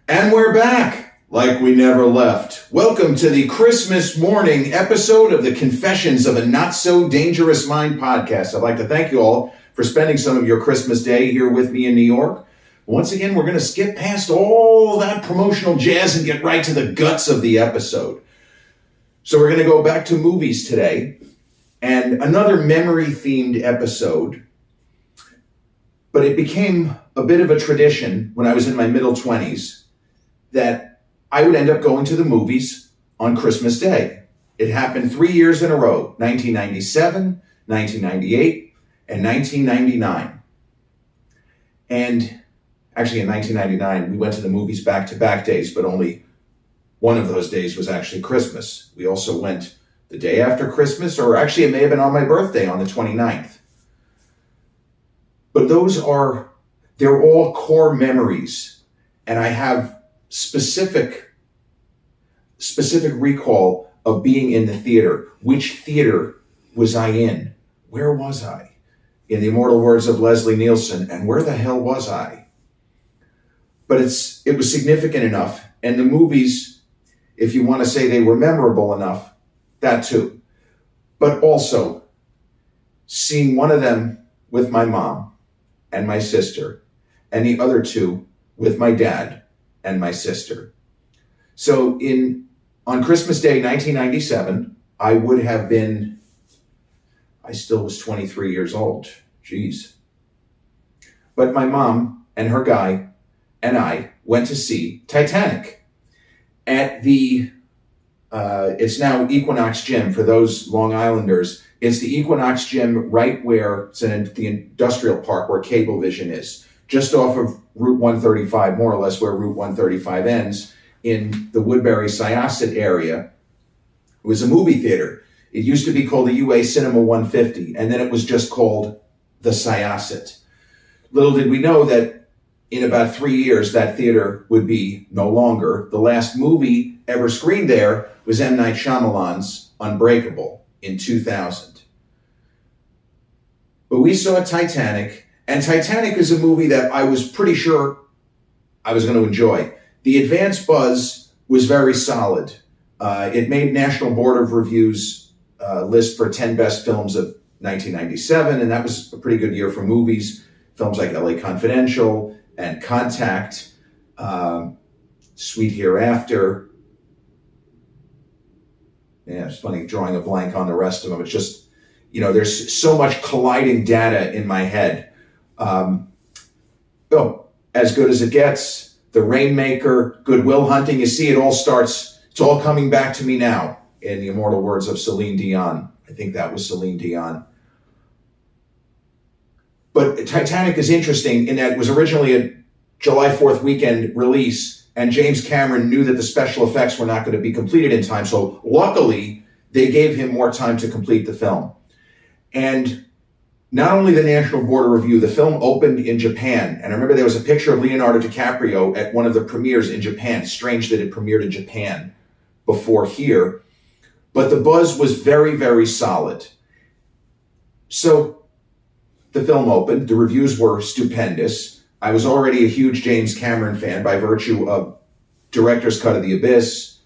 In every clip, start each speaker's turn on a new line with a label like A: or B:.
A: And we're back, like we never left. Welcome to the Christmas morning episode of the Confessions of a Not So Dangerous Mind podcast. I'd like to thank you all for spending some of your Christmas day here with me in New York. Once again, we're going to skip past all that promotional jazz and get right to the guts of the episode. So we're going to go back to movies today and another memory-themed episode. But it became a bit of a tradition when I was in my middle 20s that I would end up going to the movies on Christmas Day. It happened 3 years in a row, 1997, 1998, and 1999. And actually in 1999, we went to the movies back-to-back days, but only one of those days was actually Christmas. We also went the day after Christmas, or actually it may have been on my birthday on the 29th. But they're all core memories, and I have specific recall of being in the theater. Which theater was I in? Where was I? In the immortal words of Leslie Nielsen, and where the hell was I? But it was significant enough, and the movies, if you want to say they were memorable enough, that too. But also, seeing one of them with my mom and my sister, and the other two with my dad and my sister. So on Christmas Day, 1997, I still was 23 years old. Jeez. But my mom and her guy and I went to see Titanic at it's now Equinox Gym for those Long Islanders. It's the Equinox Gym right where it's in the industrial park where Cablevision is, just off of Route 135, more or less where Route 135 ends, in the Woodbury-Syosset area. It was a movie theater. It used to be called the UA Cinema 150, and then it was just called the Syosset. Little did we know that in about 3 years, that theater would be no longer. The last movie ever screened there was M. Night Shyamalan's Unbreakable in 2000. But we saw Titanic, and Titanic is a movie that I was pretty sure I was going to enjoy. The advance buzz was very solid. It made National Board of Review's list for 10 best films of 1997, and that was a pretty good year for movies. Films like LA Confidential and Contact, Sweet Hereafter. Yeah, it's funny drawing a blank on the rest of them. It's just, there's so much colliding data in my head. As Good as It Gets, The Rainmaker, Good Will Hunting. You see, it's all coming back to me now in the immortal words of Celine Dion. I think that was Celine Dion. But Titanic is interesting in that it was originally a July 4th weekend release, and James Cameron knew that the special effects were not going to be completed in time. So luckily, they gave him more time to complete the film. And not only the National Board of Review, the film opened in Japan. And I remember there was a picture of Leonardo DiCaprio at one of the premieres in Japan. Strange that it premiered in Japan before here. But the buzz was very, very solid. So the film opened. The reviews were stupendous. I was already a huge James Cameron fan by virtue of Director's Cut of the Abyss,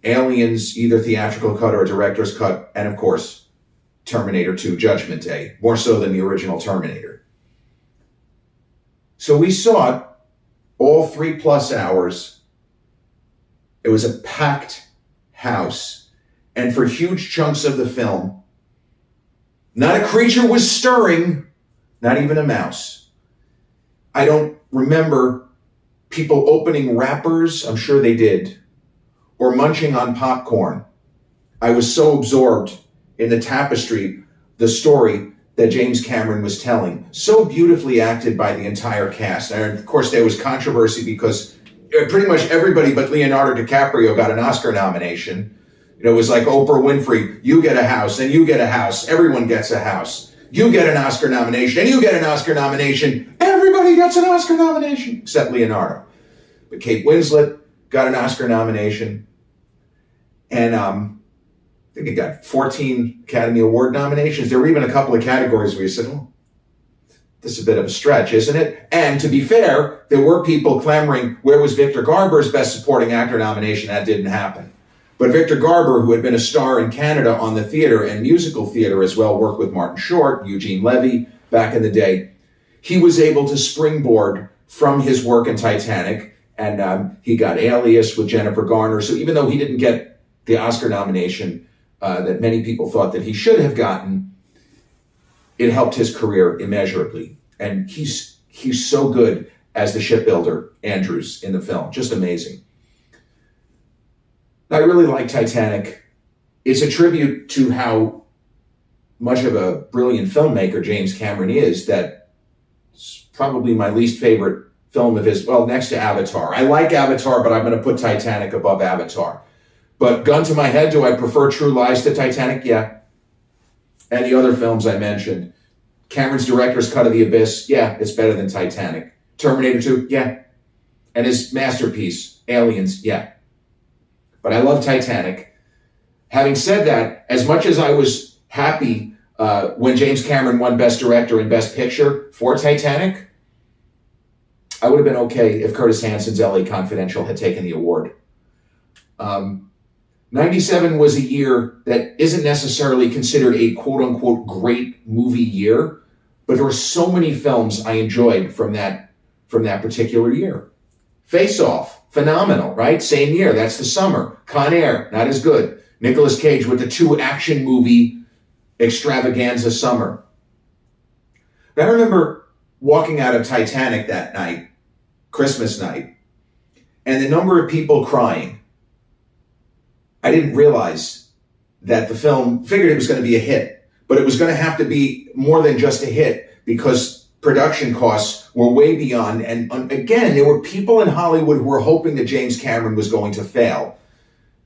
A: Aliens, either theatrical cut or director's cut, and of course, Terminator 2 Judgment Day, more so than the original Terminator. So we saw it all 3+ hours. It was a packed house. And for huge chunks of the film, not a creature was stirring, not even a mouse. I don't remember people opening wrappers, I'm sure they did, or munching on popcorn. I was so absorbed in the tapestry, the story that James Cameron was telling, so beautifully acted by the entire cast. And of course, there was controversy because pretty much everybody but Leonardo DiCaprio got an Oscar nomination. It was like Oprah Winfrey, you get a house, and you get a house, everyone gets a house. You get an Oscar nomination, and you get an Oscar nomination. Everybody gets an Oscar nomination, except Leonardo. But Kate Winslet got an Oscar nomination. And I think it got 14 Academy Award nominations. There were even a couple of categories where you said, this is a bit of a stretch, isn't it? And to be fair, there were people clamoring, where was Victor Garber's Best Supporting Actor nomination? That didn't happen. But Victor Garber, who had been a star in Canada on the theater and musical theater as well, worked with Martin Short, Eugene Levy back in the day. He was able to springboard from his work in Titanic, and he got Alias with Jennifer Garner. So even though he didn't get the Oscar nomination that many people thought that he should have gotten, it helped his career immeasurably. And he's so good as the shipbuilder, Andrews, in the film. Just amazing. I really like Titanic. It's a tribute to how much of a brilliant filmmaker James Cameron is, that it's probably my least favorite film of his, well, next to Avatar. I like Avatar, but I'm going to put Titanic above Avatar. But gun to my head, do I prefer True Lies to Titanic? Yeah. And the other films I mentioned. Cameron's director's cut of The Abyss, yeah, it's better than Titanic. Terminator 2, yeah. And his masterpiece, Aliens, yeah. But I love Titanic. Having said that, as much as I was happy when James Cameron won Best Director and Best Picture for Titanic, I would have been okay if Curtis Hanson's LA Confidential had taken the award. 97 was a year that isn't necessarily considered a quote-unquote great movie year, but there were so many films I enjoyed from that particular year. Face Off, phenomenal, right? Same year, that's the summer. Con Air, not as good. Nicolas Cage with the 2 action movie extravaganza summer. But I remember walking out of Titanic that night, Christmas night, and the number of people crying. I didn't realize that the film, figured it was going to be a hit, but it was going to have to be more than just a hit because production costs were way beyond. And again, there were people in Hollywood who were hoping that James Cameron was going to fail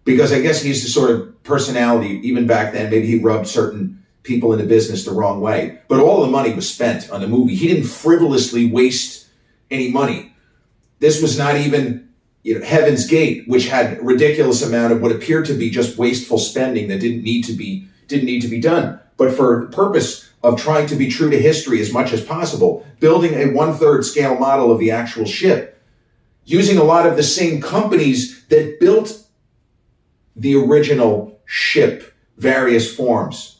A: because I guess he's the sort of personality, even back then, maybe he rubbed certain people in the business the wrong way. But all the money was spent on the movie. He didn't frivolously waste any money. This was not even Heaven's Gate, which had a ridiculous amount of what appeared to be just wasteful spending that didn't need to be done. But for the purpose of trying to be true to history as much as possible, building a 1/3 scale model of the actual ship, using a lot of the same companies that built the original ship, various forms.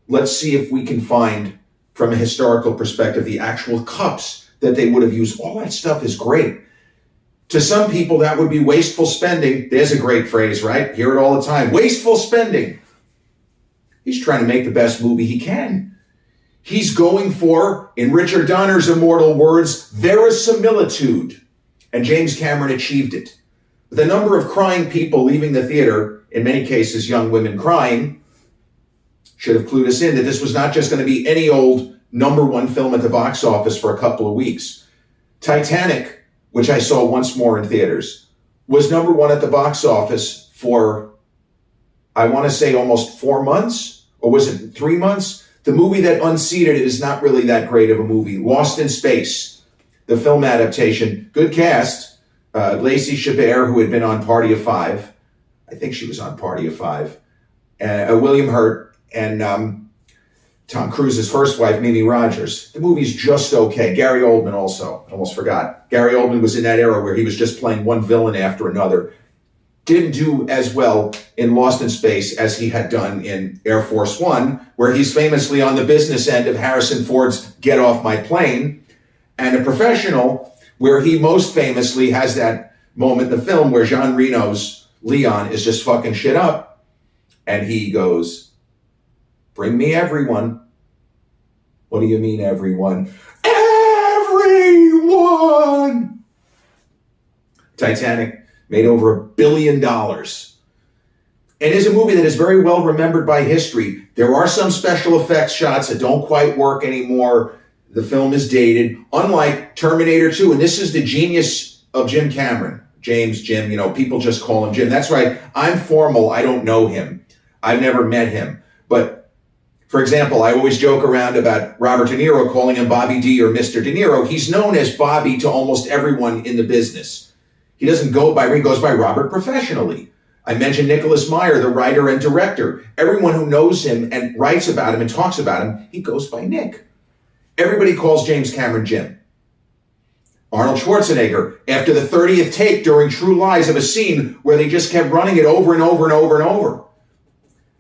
A: Let's see if we can find, from a historical perspective, the actual cups that they would have used. All that stuff is great. To some people, that would be wasteful spending. There's a great phrase, right? Hear it all the time. Wasteful spending. He's trying to make the best movie he can. He's going for, in Richard Donner's immortal words, verisimilitude. And James Cameron achieved it. The number of crying people leaving the theater, in many cases young women crying, should have clued us in that this was not just going to be any old #1 film at the box office for a couple of weeks. Titanic, which I saw once more in theaters, was #1 at the box office for, I want to say, almost 4 months, or was it 3 months? The movie that unseated it is not really that great of a movie. Lost in Space, the film adaptation, good cast. Lacey Chabert, who had been on Party of Five, I think she was on Party of Five, William Hurt, and Tom Cruise's first wife, Mimi Rogers. The movie's just okay. Gary Oldman also, almost forgot. Gary Oldman was in that era where he was just playing one villain after another. Didn't do as well in Lost in Space as he had done in Air Force One, where he's famously on the business end of Harrison Ford's Get Off My Plane, and A Professional, where he most famously has that moment in the film where Jean Reno's Leon is just fucking shit up, and he goes, "Bring me everyone." What do you mean, everyone? Everyone! Titanic made over $1 billion. It is a movie that is very well remembered by history. There are some special effects shots that don't quite work anymore. The film is dated, unlike Terminator 2. And this is the genius of Jim Cameron. Jim, people just call him Jim. That's right. I'm formal. I don't know him. I've never met him. But for example, I always joke around about Robert De Niro calling him Bobby D or Mr. De Niro. He's known as Bobby to almost everyone in the business. He doesn't go by, he goes by Robert professionally. I mentioned Nicholas Meyer, the writer and director. Everyone who knows him and writes about him and talks about him, he goes by Nick. Everybody calls James Cameron Jim. Arnold Schwarzenegger, after the 30th take during True Lies of a scene where they just kept running it over and over and over and over.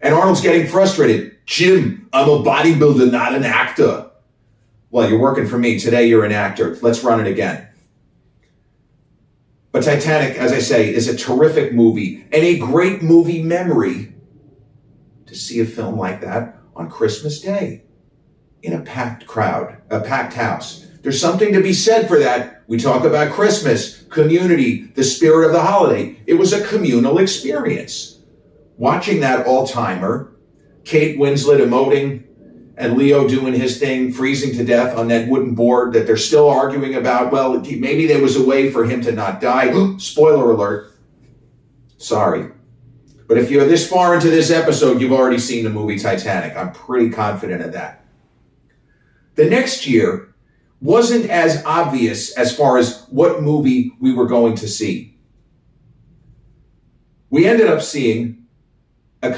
A: And Arnold's getting frustrated. Jim, I'm a bodybuilder, not an actor. Well, you're working for me. Today you're an actor. Let's run it again. But Titanic, as I say, is a terrific movie and a great movie memory to see a film like that on Christmas Day in a packed crowd, a packed house. There's something to be said for that. We talk about Christmas, community, the spirit of the holiday. It was a communal experience. Watching that all-timer, Kate Winslet emoting, and Leo doing his thing, freezing to death on that wooden board that they're still arguing about. Well, maybe there was a way for him to not die. Spoiler alert. Sorry. But if you're this far into this episode, you've already seen the movie Titanic. I'm pretty confident of that. The next year wasn't as obvious as far as what movie we were going to see. We ended up seeing a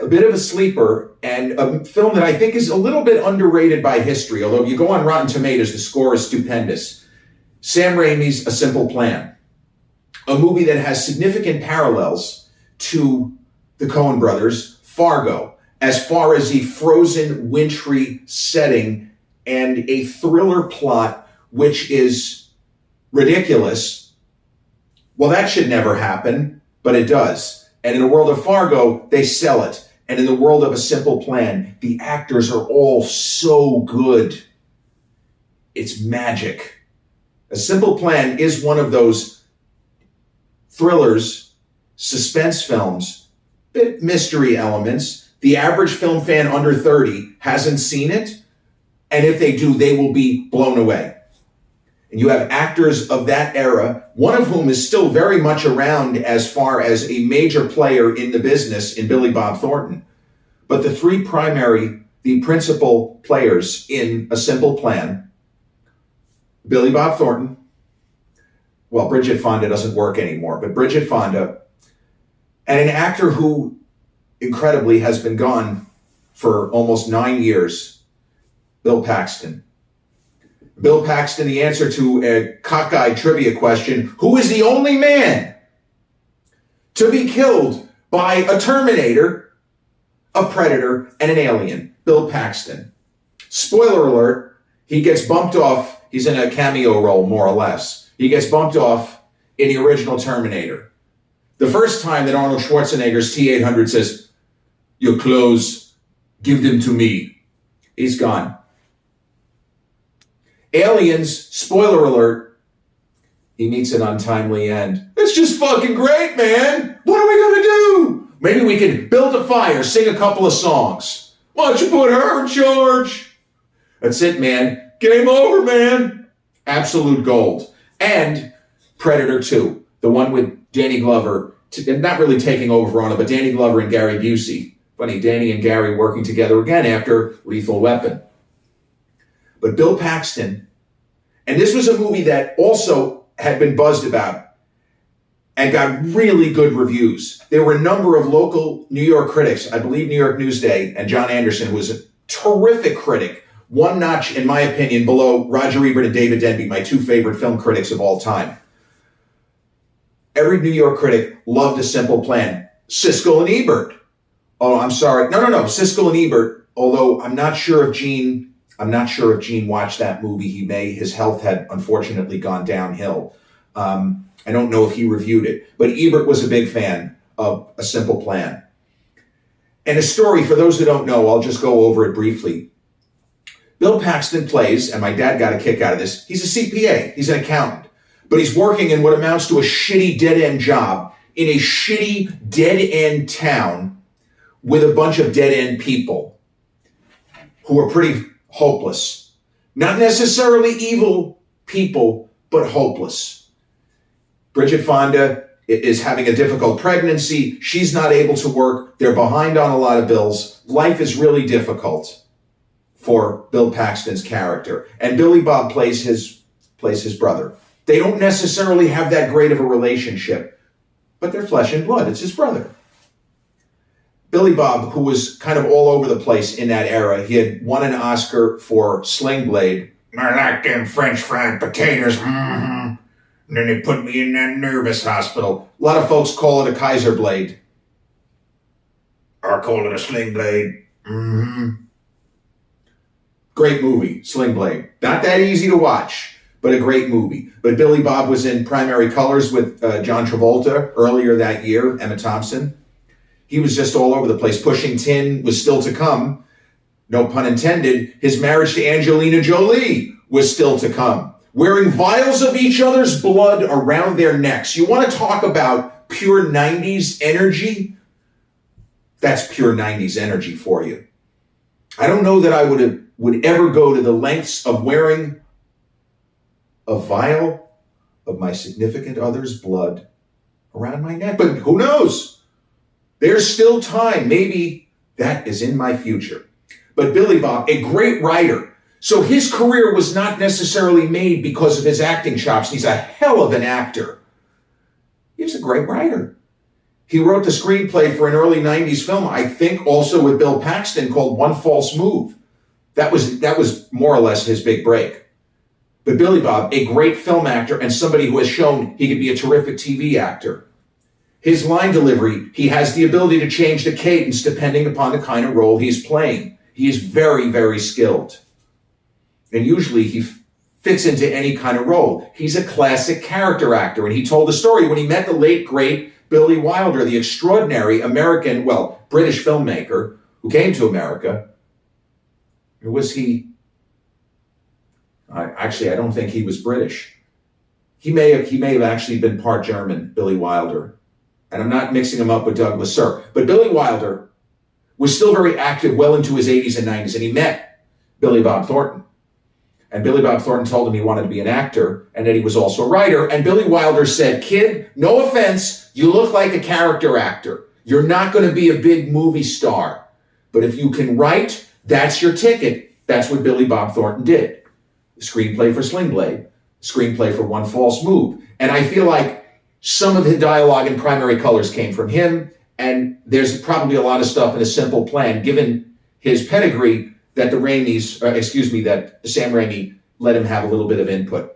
A: bit of a sleeper and a film that I think is a little bit underrated by history, although if you go on Rotten Tomatoes, the score is stupendous. Sam Raimi's A Simple Plan, a movie that has significant parallels to the Coen brothers' Fargo, as far as the frozen, wintry setting and a thriller plot which is ridiculous. Well, that should never happen, but it does. And in the world of Fargo, they sell it. And in the world of A Simple Plan, the actors are all so good. It's magic. A Simple Plan is one of those thrillers, suspense films, bit mystery elements. The average film fan under 30 hasn't seen it. And if they do, they will be blown away. And you have actors of that era, one of whom is still very much around as far as a major player in the business in Billy Bob Thornton. But the principal players in A Simple Plan, Billy Bob Thornton, well, Bridget Fonda doesn't work anymore, but Bridget Fonda, and an actor who incredibly has been gone for almost 9 years, Bill Paxton. Bill Paxton, the answer to a cockeyed trivia question, who is the only man to be killed by a Terminator, a Predator, and an alien? Bill Paxton. Spoiler alert, he gets bumped off. He's in a cameo role, more or less. He gets bumped off in the original Terminator. The first time that Arnold Schwarzenegger's T-800 says, "Your clothes, give them to me," he's gone. Aliens, spoiler alert, he meets an untimely end. It's just fucking great, man. What are we going to do? Maybe we can build a fire, sing a couple of songs. Why don't you put her in charge? That's it, man. Game over, man. Absolute gold. And Predator 2, the one with Danny Glover, not really taking over for Arnold, but Danny Glover and Gary Busey. Funny, Danny and Gary working together again after Lethal Weapon. But Bill Paxton, and this was a movie that also had been buzzed about and got really good reviews. There were a number of local New York critics, I believe New York Newsday, and John Anderson, who was a terrific critic, one notch, in my opinion, below Roger Ebert and David Denby, my two favorite film critics of all time. Every New York critic loved A Simple Plan. Siskel and Ebert. Oh, I'm sorry. No. Siskel and Ebert, although I'm not sure if Gene watched that movie. His health had unfortunately gone downhill. I don't know if he reviewed it, but Ebert was a big fan of A Simple Plan. And a story, for those who don't know, I'll just go over it briefly. Bill Paxton plays, and my dad got a kick out of this, he's a CPA, he's an accountant, but he's working in what amounts to a shitty dead-end job in a shitty dead-end town with a bunch of dead-end people who are pretty hopeless. Not necessarily evil people, but hopeless. Bridget Fonda is having a difficult pregnancy. She's not able to work. They're behind on a lot of bills. Life is really difficult for Bill Paxton's character. And Billy Bob plays his brother. They don't necessarily have that great of a relationship, but they're flesh and blood. It's his brother. Billy Bob, who was kind of all over the place in that era, he had won an Oscar for Sling Blade. I like them French fried potatoes. Mm-hmm. And then they put me in that nervous hospital. A lot of folks call it a Kaiser blade. I call it a Sling Blade. Mm-hmm. Great movie, Sling Blade. Not that easy to watch, but a great movie. But Billy Bob was in primary colors with John Travolta earlier that year, Emma Thompson. He was just all over the place. Pushing Tin was still to come. No pun intended. His marriage to Angelina Jolie was still to come. Wearing vials of each other's blood around their necks. You want to talk about pure 90s energy? That's pure 90s energy for you. I don't know that I would ever go to the lengths of wearing a vial of my significant other's blood around my neck. But who knows? There's still time. Maybe that is in my future. But Billy Bob, a great writer. So his career was not necessarily made because of his acting chops. He's a hell of an actor. He was a great writer. He wrote the screenplay for an early 90s film, I think also with Bill Paxton, called One False Move. That was more or less his big break. But Billy Bob, a great film actor and somebody who has shown he could be a terrific TV actor. His line delivery, he has the ability to change the cadence depending upon the kind of role he's playing. He is very, very skilled. And usually he fits into any kind of role. He's a classic character actor. And he told the story when he met the late, great Billy Wilder, the extraordinary British filmmaker who came to America. Or was he? Actually, I don't think he was British. He may have actually been part German, Billy Wilder. And I'm not mixing him up with Douglas Sirk. But Billy Wilder was still very active well into his 80s and 90s. And he met Billy Bob Thornton. And Billy Bob Thornton told him he wanted to be an actor and that he was also a writer. And Billy Wilder said, "Kid, no offense, you look like a character actor. You're not going to be a big movie star. But if you can write, that's your ticket." That's what Billy Bob Thornton did. The screenplay for Sling Blade, screenplay for One False Move. And I feel like some of the dialogue in primary colors came from him. And there's probably a lot of stuff in A Simple Plan, given his pedigree, that that Sam Raimi let him have a little bit of input.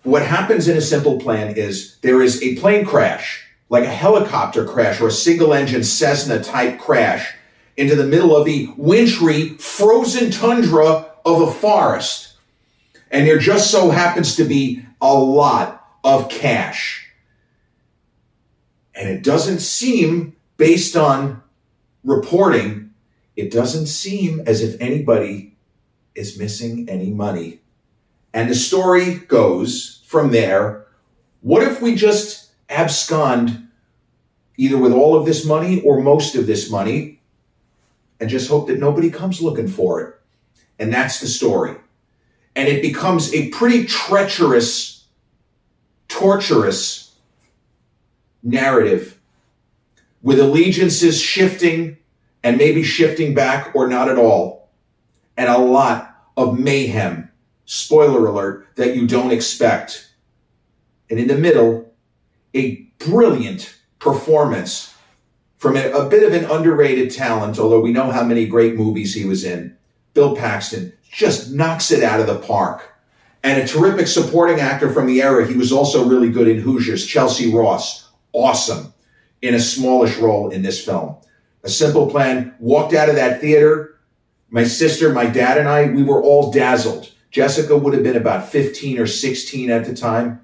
A: What happens in A Simple Plan is there is a plane crash, like a helicopter crash or a single-engine Cessna type crash into the middle of the wintry, frozen tundra of a forest. And there just so happens to be a lot of cash. And it doesn't seem, based on reporting, it doesn't seem as if anybody is missing any money. And the story goes from there, what if we just abscond either with all of this money or most of this money and just hope that nobody comes looking for it? And that's the story. And it becomes a pretty treacherous, torturous narrative with allegiances shifting and maybe shifting back or not at all. And a lot of mayhem, spoiler alert, that you don't expect. And in the middle, a brilliant performance from a bit of an underrated talent, although we know how many great movies he was in. Bill Paxton just knocks it out of the park. And a terrific supporting actor from the era. He was also really good in Hoosiers. Chelsea Ross, awesome in a smallish role in this film. A Simple Plan, walked out of that theater. My sister, my dad, and I, we were all dazzled. Jessica would have been about 15 or 16 at the time.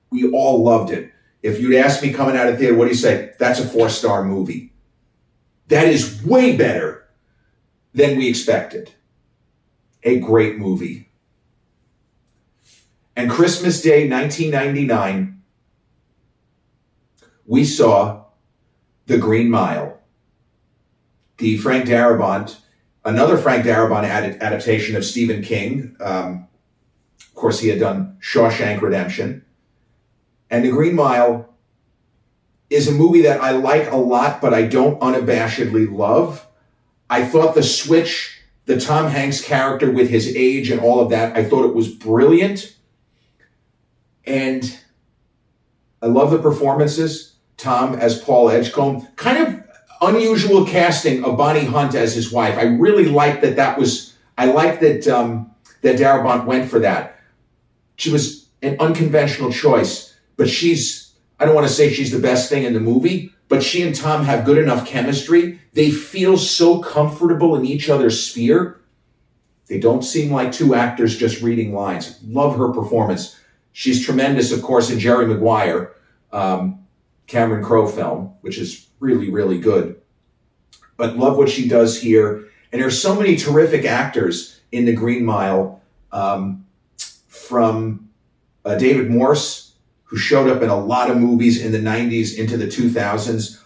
A: We all loved it. If you'd asked me coming out of theater, what do you say? That's a 4-star movie. That is way better than we expected. A great movie. And Christmas Day, 1999, we saw The Green Mile. The Frank Darabont, another Frank Darabont adaptation of Stephen King. Of course, he had done Shawshank Redemption. And The Green Mile is a movie that I like a lot, but I don't unabashedly love. I thought the switch, the Tom Hanks character with his age and all of that, I thought it was brilliant. And I love the performances. Tom as Paul Edgecombe, kind of Unusual casting of Bonnie Hunt as his wife. I really liked that. I liked that that Darabont went for that. She was an unconventional choice, but I don't want to say she's the best thing in the movie, but she and Tom have good enough chemistry. They feel so comfortable in each other's sphere. They don't seem like two actors just reading lines. Love her performance. She's tremendous, of course, in Jerry Maguire, Cameron Crowe film, which is really, really good. But love what she does here. And there's so many terrific actors in The Green Mile, from David Morse, who showed up in a lot of movies in the 90s into the 2000s.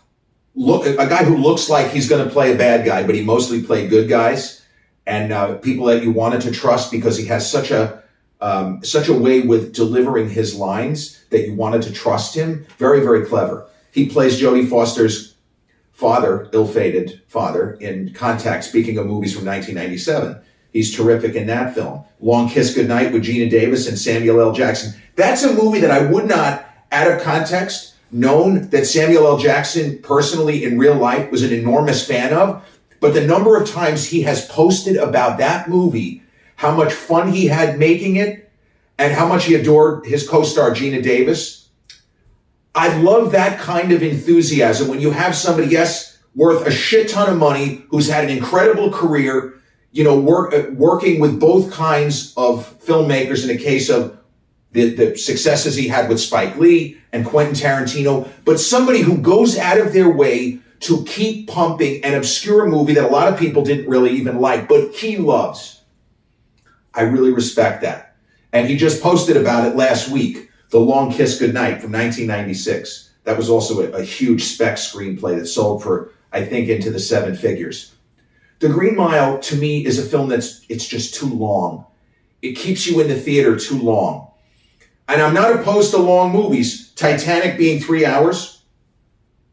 A: A guy who looks like he's going to play a bad guy, but he mostly played good guys. And people that you wanted to trust because he has such a way with delivering his lines that you wanted to trust him. Very, very clever. He plays Jodie Foster's father, ill-fated father, in Contact, speaking of movies from 1997. He's terrific in that film. Long Kiss Goodnight with Gina Davis and Samuel L. Jackson. That's a movie that I would not, out of context, known that Samuel L. Jackson personally in real life was an enormous fan of. But the number of times he has posted about that movie, how much fun he had making it, and how much he adored his co-star Gina Davis. I love that kind of enthusiasm when you have somebody, yes, worth a shit ton of money, who's had an incredible career, working with both kinds of filmmakers in the case of the successes he had with Spike Lee and Quentin Tarantino, but somebody who goes out of their way to keep pumping an obscure movie that a lot of people didn't really even like, but he loves. I really respect that. And he just posted about it last week, The Long Kiss Goodnight from 1996. That was also a huge spec screenplay that sold for, I think, into the seven figures. The Green Mile, to me, is a film it's just too long. It keeps you in the theater too long. And I'm not opposed to long movies. Titanic being 3 hours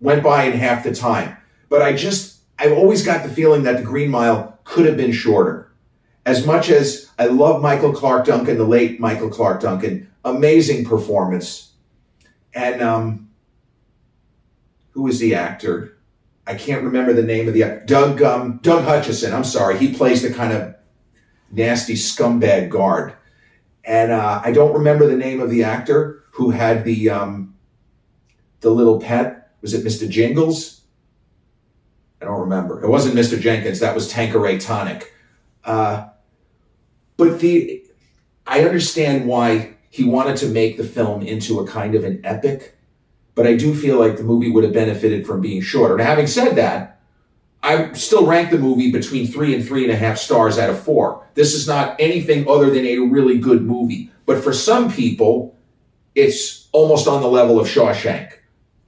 A: went by in half the time. But I've always got the feeling that The Green Mile could have been shorter. As much as I love Michael Clarke Duncan, the late Michael Clarke Duncan, amazing performance. And who was the actor? I can't remember the name of the actor. Doug Hutchison, I'm sorry. He plays the kind of nasty scumbag guard. And I don't remember the name of the actor who had the little pet. Was it Mr. Jingles? I don't remember. It wasn't Mr. Jenkins. That was Tanqueray Tonic. But I understand why he wanted to make the film into a kind of an epic, but I do feel like the movie would have benefited from being shorter. Now, having said that, I still rank the movie between 3 and 3.5 stars out of 4. This is not anything other than a really good movie. But for some people, it's almost on the level of Shawshank.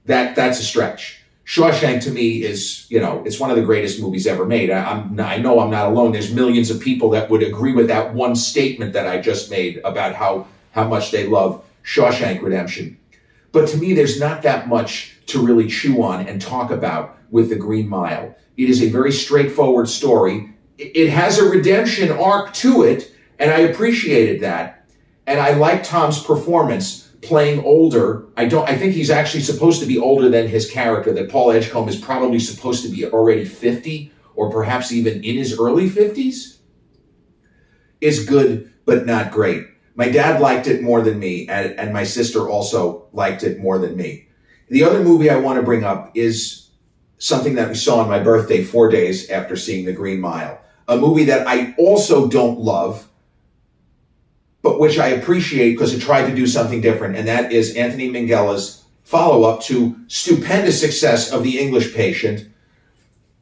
A: That's a stretch. Shawshank to me is, it's one of the greatest movies ever made. I know I'm not alone. There's millions of people that would agree with that one statement that I just made about how much they love Shawshank Redemption. But to me, there's not that much to really chew on and talk about with The Green Mile. It is a very straightforward story. It has a redemption arc to it, and I appreciated that. And I like Tom's performance playing older. I think he's actually supposed to be older than his character, that Paul Edgecombe is probably supposed to be already 50 or perhaps even in his early 50s. Is good, but not great. My dad liked it more than me, and my sister also liked it more than me. The other movie I want to bring up is something that we saw on my birthday 4 days after seeing The Green Mile. A movie that I also don't love, but which I appreciate because it tried to do something different, and that is Anthony Minghella's follow-up to stupendous success of The English Patient,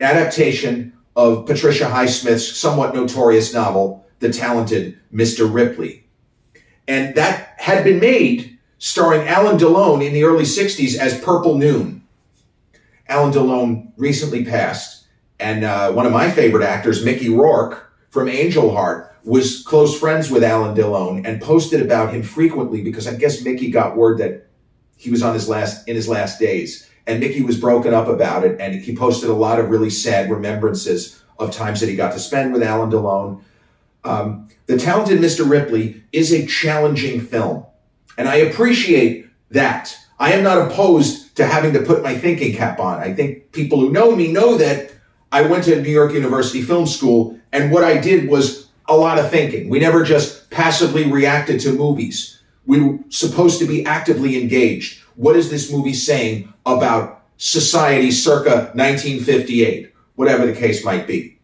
A: adaptation of Patricia Highsmith's somewhat notorious novel, The Talented Mr. Ripley. And that had been made starring Alan Delon in the early 60s as Purple Noon. Alan Delon recently passed, and one of my favorite actors, Mickey Rourke from Angel Heart, was close friends with Alan Delon and posted about him frequently because I guess Mickey got word that he was in his last days. And Mickey was broken up about it, and he posted a lot of really sad remembrances of times that he got to spend with Alan Delon. The Talented Mr. Ripley is a challenging film, and I appreciate that. I am not opposed to having to put my thinking cap on. I think people who know me know that I went to New York University Film School, and what I did was a lot of thinking. We never just passively reacted to movies. We were supposed to be actively engaged. What is this movie saying about society circa 1958? Whatever the case might be.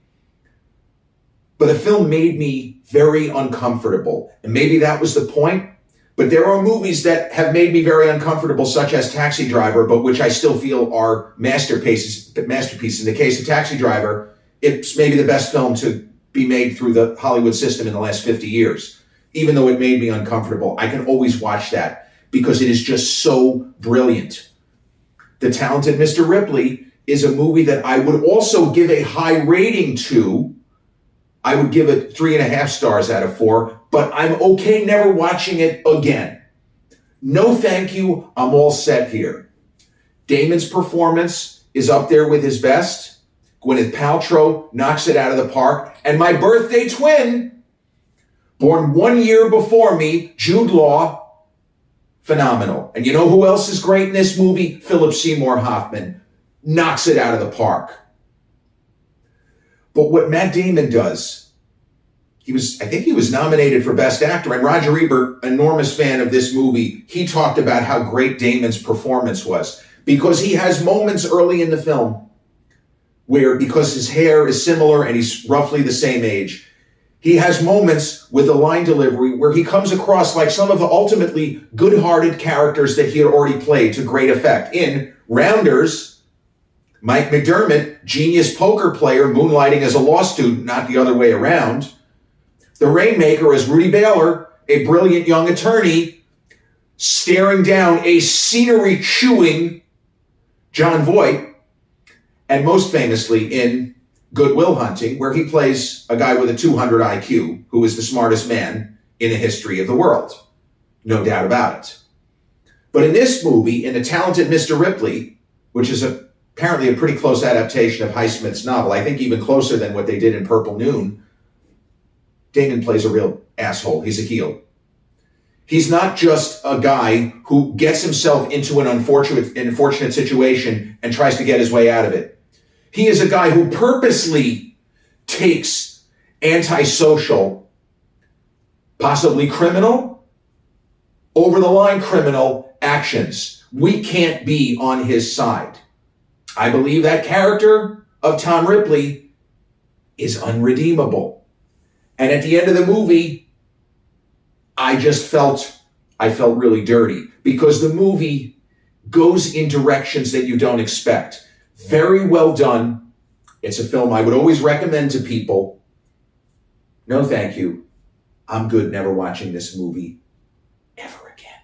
A: But the film made me very uncomfortable. And maybe that was the point. But there are movies that have made me very uncomfortable, such as Taxi Driver, but which I still feel are masterpieces. In the case of Taxi Driver, it's maybe the best film to be made through the Hollywood system in the last 50 years. Even though it made me uncomfortable, I can always watch that because it is just so brilliant. The Talented Mr. Ripley is a movie that I would also give a high rating to. I would give it 3.5 stars out of 4, but I'm okay never watching it again. No thank you, I'm all set here. Damon's performance is up there with his best. Gwyneth Paltrow knocks it out of the park. And my birthday twin, born 1 year before me, Jude Law, phenomenal. And you know who else is great in this movie? Philip Seymour Hoffman knocks it out of the park. But what Matt Damon does, I think he was nominated for Best Actor, and Roger Ebert, enormous fan of this movie, he talked about how great Damon's performance was. Because he has moments early in the film where, because his hair is similar and he's roughly the same age, he has moments with the line delivery where he comes across like some of the ultimately good-hearted characters that he had already played to great effect. In Rounders, Mike McDermott, genius poker player, moonlighting as a law student, not the other way around. The Rainmaker as Rudy Baylor, a brilliant young attorney, staring down a scenery-chewing John Voight. And most famously in Good Will Hunting, where he plays a guy with a 200 IQ, who is the smartest man in the history of the world. No doubt about it. But in this movie, in The Talented Mr. Ripley, which is apparently a pretty close adaptation of Highsmith's novel, I think even closer than what they did in Purple Noon, Damon plays a real asshole. He's a heel. He's not just a guy who gets himself into an unfortunate situation and tries to get his way out of it. He is a guy who purposely takes antisocial, possibly criminal, over-the-line criminal actions. We can't be on his side. I believe that character of Tom Ripley is unredeemable. And at the end of the movie, I felt really dirty because the movie goes in directions that you don't expect. Very well done. It's a film I would always recommend to people. No, thank you. I'm good never watching this movie ever again.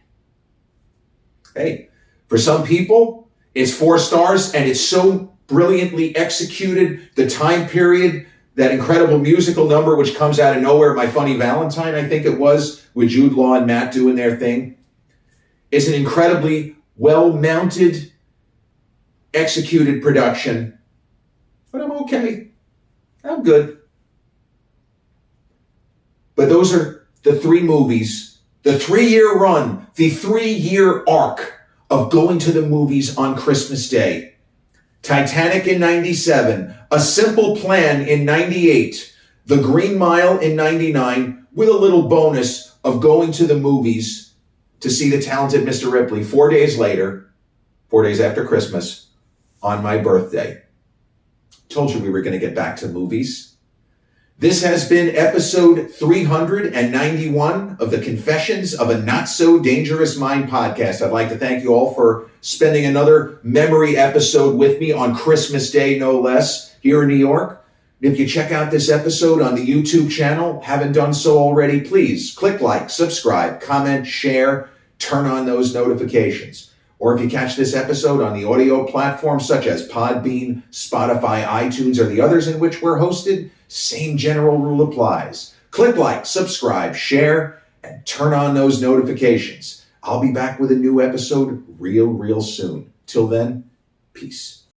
A: Hey, for some people, it's 4 stars and it's so brilliantly executed. The time period, that incredible musical number which comes out of nowhere, My Funny Valentine, I think it was, with Jude Law and Matt doing their thing. It's an incredibly well-mounted, executed production. But I'm okay. I'm good. But those are the 3 movies, the 3-year run, the 3-year arc of going to the movies on Christmas Day. Titanic in 97, A Simple Plan in 98, The Green Mile in 99, with a little bonus of going to the movies to see The Talented Mr. Ripley 4 days later, 4 days after Christmas, on my birthday. Told you we were going to get back to movies. This has been episode 391 of the Confessions of a Not So Dangerous Mind podcast. I'd like to thank you all for spending another memory episode with me on Christmas Day, no less, here in New York. If you check out this episode on the YouTube channel, haven't done so already, please click like, subscribe, comment, share, turn on those notifications. Or if you catch this episode on the audio platforms such as Podbean, Spotify, iTunes, or the others in which we're hosted, same general rule applies. Click like, subscribe, share, and turn on those notifications. I'll be back with a new episode real soon. Till then, peace.